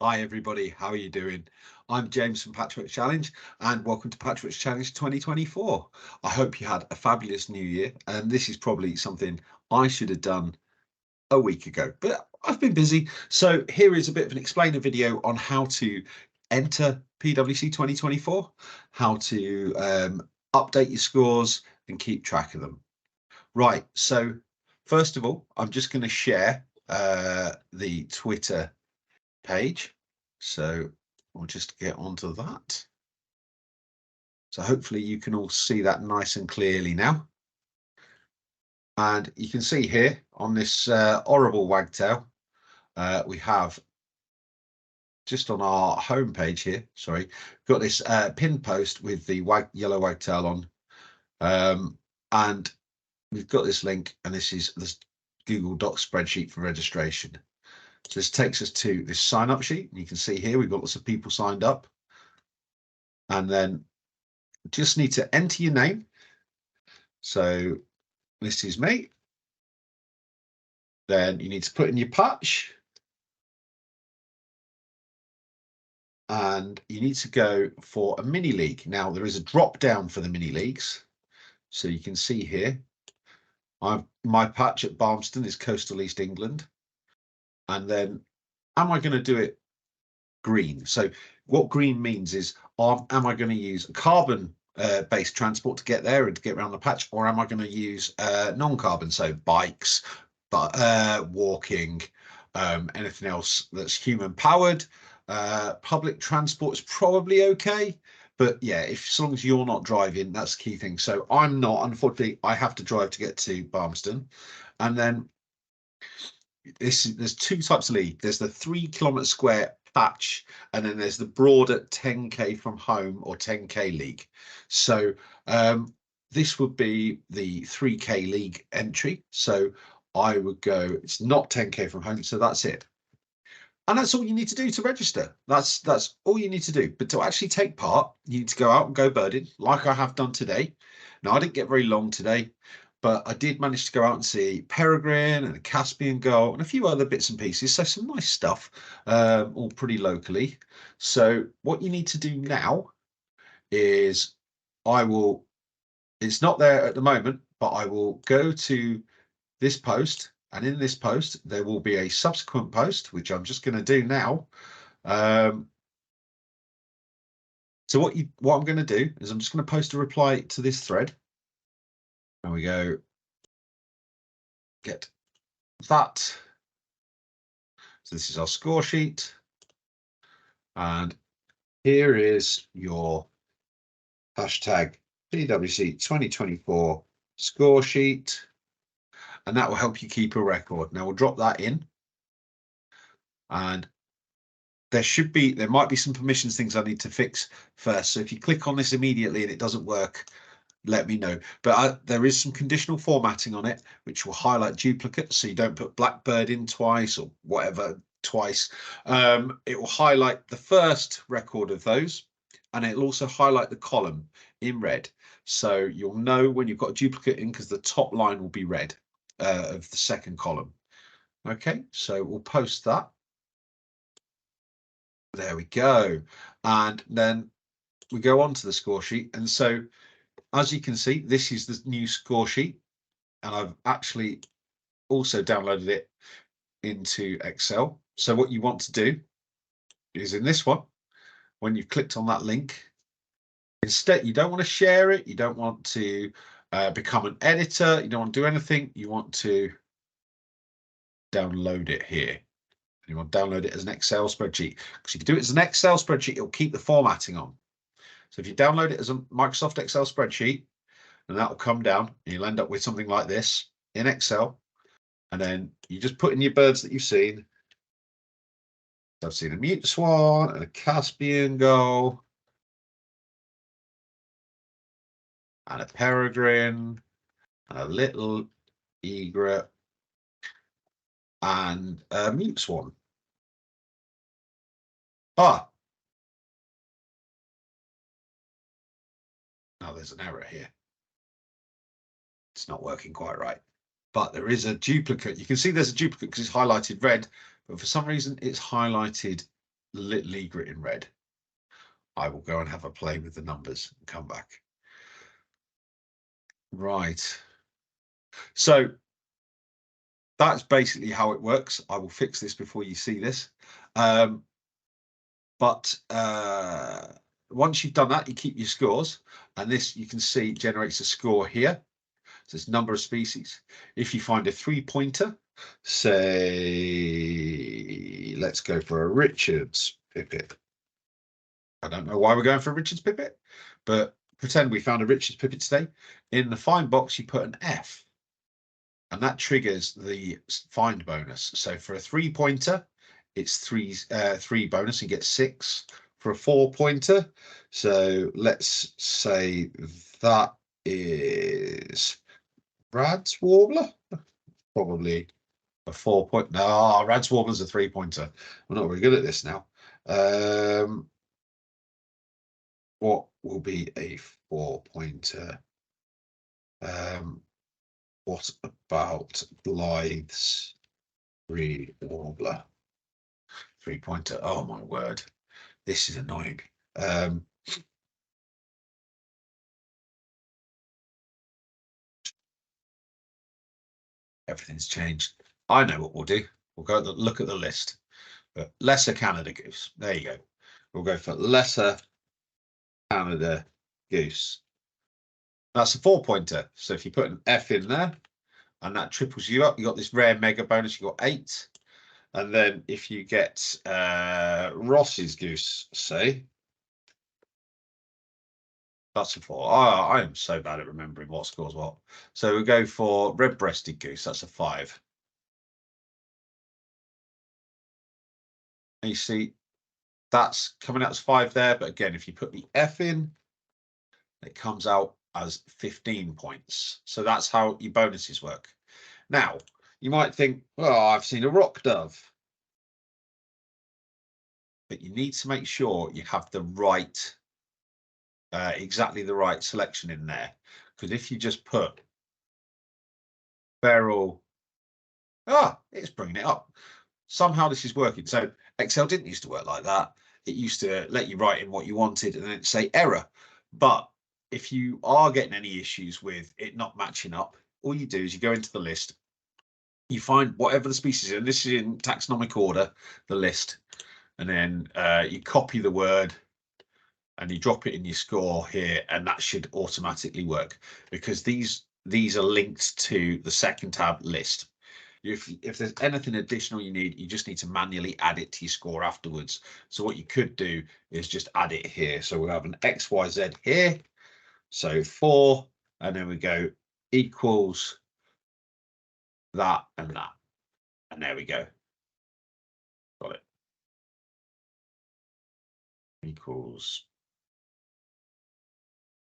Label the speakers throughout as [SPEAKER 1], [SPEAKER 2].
[SPEAKER 1] Hi everybody, how are you doing? I'm James from Patchwork Challenge and welcome to Patchwork Challenge 2024. I hope you had a fabulous new year, and this is probably something I should have done a week ago, but I've been busy. So here is a bit of an explainer video on how to enter PWC 2024, how to update your scores and keep track of them. Right, so first of all, I'm just going to share the Twitter page. So we'll just get onto that. So hopefully you can all see that nice and clearly now. And you can see here on this horrible wagtail, we have just on our home page here, sorry, got this pin post with the yellow wagtail on. And we've got this link, and this is this Google Docs spreadsheet for registration. So this takes us to this sign up sheet. You can see here we've got lots of people signed up. And then just need to enter your name. So this is me. Then you need to put in your patch. And you need to go for a mini league. Now there is a drop down for the mini leagues. So you can see here, my patch at Barmston is Coastal East England. And then am I going to do it green? So what green means is, am I going to use carbon based transport to get there and to get around the patch, or am I going to use non-carbon, so bikes, but walking, anything else that's human powered? Public transport is probably okay, but yeah, as long as you're not driving, that's the key thing. So I'm not, unfortunately. I have to drive to get to Barmston. And then there's two types of league. There's the 3 kilometre square patch, and then there's the broader 10k from home or 10k league. So this would be the 3k league entry. So I would go, it's not 10k from home, so that's it. And that's all you need to do to register. That's all you need to do. But to actually take part, you need to go out and go birding, like I have done today. Now, I didn't get very long today, but I did manage to go out and see peregrine and a Caspian gull and a few other bits and pieces. So some nice stuff, all pretty locally. So what you need to do now is it's not there at the moment, but I will go to this post. And in this post, there will be a subsequent post, which I'm just going to do now. So what I'm going to do is I'm just going to post a reply to this thread. And we go, get that. So this is our score sheet. And here is your hashtag PWC 2024 score sheet. And that will help you keep a record. Now we'll drop that in. And there might be some permissions things I need to fix first. So if you click on this immediately and it doesn't work, let me know. But there is some conditional formatting on it, which will highlight duplicates, so you don't put Blackbird in twice or whatever twice. It will highlight the first record of those, and it'll also highlight the column in red. So you'll know when you've got a duplicate in, because the top line will be red of the second column. Okay, so we'll post that. There we go. And then we go on to the score sheet. And so, as you can see, this is the new score sheet. And I've actually also downloaded it into Excel. So what you want to do is in this one, when you've clicked on that link, instead, you don't want to share it. You don't want to become an editor. You don't want to do anything. You want to download it here. You want to download it as an Excel spreadsheet, because if you do it as an Excel spreadsheet, it'll keep the formatting on. So if you download it as a Microsoft Excel spreadsheet, and that will come down, and you'll end up with something like this in Excel. And then you just put in your birds that you've seen. So I've seen a mute swan and a Caspian gull and a peregrine and a little egret and a mute swan. Now there's an error here. It's not working quite right, but there is a duplicate. You can see there's a duplicate because it's highlighted red, but for some reason it's highlighted league written red. I will go and have a play with the numbers and come back. Right. So that's basically how it works. I will fix this before you see this. But once you've done that, you keep your scores, and this you can see generates a score here. So it's number of species. If you find a 3-pointer, say, let's go for a Richard's pipit. I don't know why we're going for a Richard's pipit, but pretend we found a Richard's pipit today. In the find box, you put an F, and that triggers the find bonus. So for a 3-pointer, it's three bonus, you get 6. For a 4-pointer, so let's say that is Rad's Warbler, probably a 4-point. No, Rad's Warbler's a 3-pointer. We're not very good at this now. What will be a 4-pointer? What about Blythe's Warbler? 3-pointer. Oh my word, this is annoying. Everything's changed. I know what we'll do. We'll go look at the list. Lesser Canada Goose. There you go. We'll go for Lesser Canada Goose. That's a 4-pointer. So if you put an F in there and that triples you up, you got this rare mega bonus, you got 8. And then if you get Ross's Goose, say, that's a 4. Oh, I am so bad at remembering what scores what. So we'll go for Red-breasted Goose. That's a 5. And you see, that's coming out as 5 there. But again, if you put the F in, it comes out as 15 points. So that's how your bonuses work. Now, you might think, well, I've seen a rock dove. But you need to make sure you have the right, exactly the right selection in there. Because if you just put feral, it's bringing it up. Somehow this is working. So Excel didn't used to work like that. It used to let you write in what you wanted and then it'd say error. But if you are getting any issues with it not matching up, all you do is you go into the list, you find whatever the species is, and this is in taxonomic order, the list, and then you copy the word and you drop it in your score here, and that should automatically work because these are linked to the second tab list. If there's anything additional you need, you just need to manually add it to your score afterwards. So what you could do is just add it here. So we'll have an XYZ here. So 4, and then we go equals that and that. And there we go. Got it. Equals.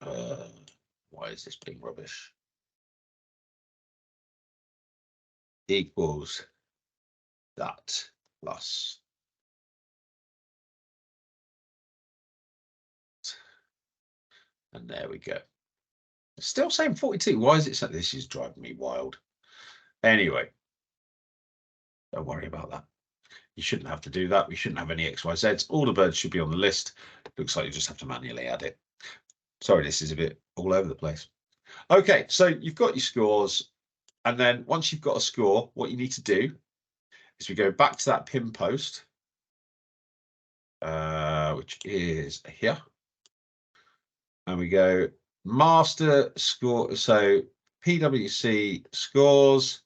[SPEAKER 1] Why is this being rubbish? Equals that plus. And there we go. Still saying 42. Why is it so? This is driving me wild. Anyway, don't worry about that. You shouldn't have to do that. We shouldn't have any XYZs. All the birds should be on the list. Looks like you just have to manually add it. Sorry, this is a bit all over the place. Okay, so you've got your scores. And then once you've got a score, what you need to do is we go back to that pin post, which is here. And we go master score. So PWC scores.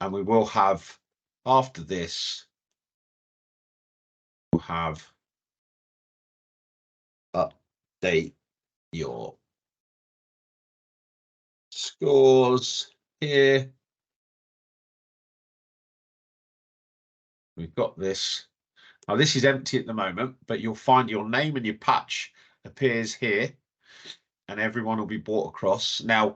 [SPEAKER 1] And we will have, after this, we'll have update your scores here. We've got this. Now this is empty at the moment, but you'll find your name and your patch appears here and everyone will be brought across. Now,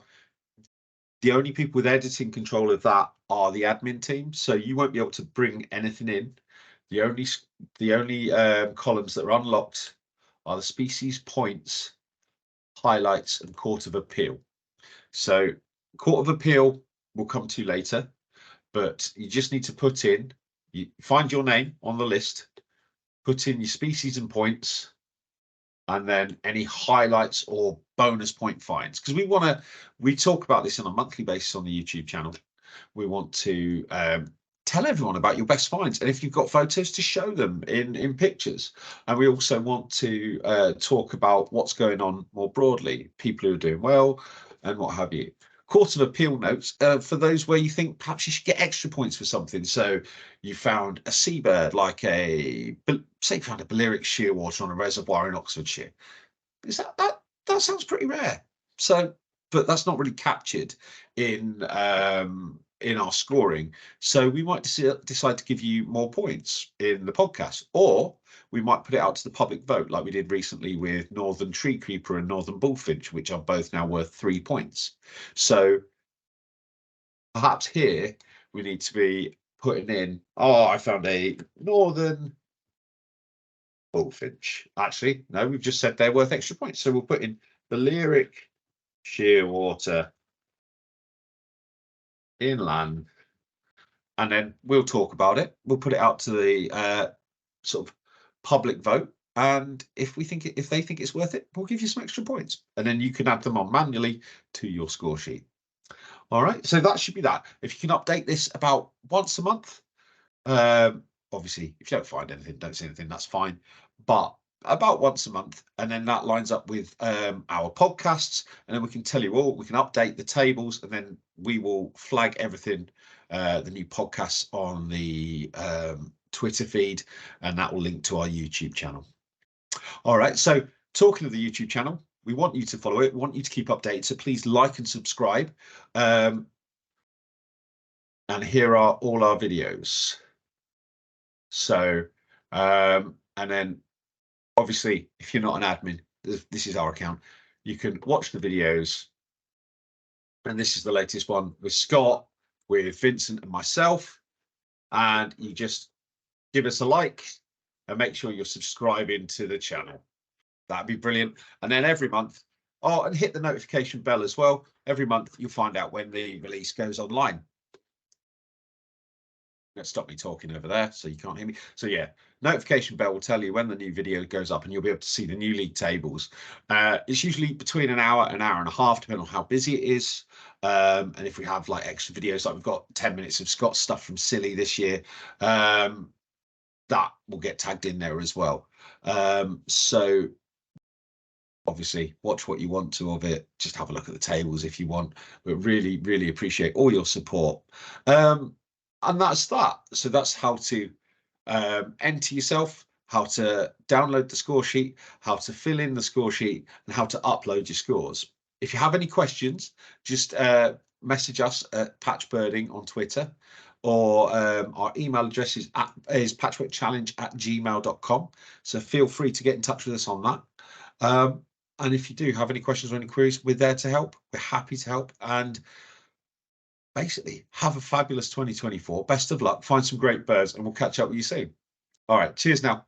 [SPEAKER 1] the only people with editing control of that are the admin team. So you won't be able to bring anything in. The only columns that are unlocked are the species, points, highlights, and Court of Appeal. So Court of Appeal will come to later, but you just need to put in, you find your name on the list, put in your species and points, and then any highlights or bonus point finds. Because we talk about this on a monthly basis on the YouTube channel. We want to tell everyone about your best finds, and if you've got photos, to show them in pictures. And we also want to talk about what's going on more broadly, people who are doing well and what have you. Court of appeal notes for those where you think perhaps you should get extra points for something. So you found a seabird, like say you found a Balearic shearwater on a reservoir in Oxfordshire. Is that sounds pretty rare. So, but that's not really captured in our scoring. So we might decide to give you more points in the podcast, or we might put it out to the public vote, like we did recently with Northern Tree Creeper and Northern Bullfinch, which are both now worth 3 points. So perhaps here we need to be putting in, I found a Northern Bullfinch. Actually, no, we've just said they're worth extra points. So we'll put in Balearic shearwater inland, and then we'll talk about it. We'll put it out to the sort of public vote, and if they think it's worth it, we'll give you some extra points, and then you can add them on manually to your score sheet. All right, so that should be that. If you can update this about once a month, obviously if you don't find anything, don't see anything, that's fine, but about once a month, and then that lines up with our podcasts, and then we can tell you all, we can update the tables, and then we will flag everything, the new podcasts on the Twitter feed, and that will link to our YouTube channel. All right, so talking of the YouTube channel, we want you to follow it, we want you to keep updated, so please like and subscribe, and here are all our videos. So and then obviously, if you're not an admin, this is our account. You can watch the videos, and this is the latest one with Scott, with Vincent and myself, and you just give us a like and make sure you're subscribing to the channel. That'd be brilliant. And then every month, and hit the notification bell as well. Every month you'll find out when the release goes online. Stop me talking over there so you can't hear me. So yeah, notification bell will tell you when the new video goes up, and you'll be able to see the new league tables. It's usually between an hour and a half, depending on how busy it is, and if we have like extra videos, like we've got 10 minutes of Scott's stuff from Silly this year, that will get tagged in there as well. So obviously watch what you want to of it, just have a look at the tables if you want, but really appreciate all your support. And that's that. So that's how to enter yourself, how to download the score sheet, how to fill in the score sheet, and how to upload your scores. If you have any questions, just message us at Patchbirding on Twitter, or our email address is patchworkchallenge@gmail.com. So feel free to get in touch with us on that. And if you do have any questions or any queries, we're there to help. We're happy to help. And basically, have a fabulous 2024. Best of luck. Find some great birds, and we'll catch up with you soon. All right. Cheers now.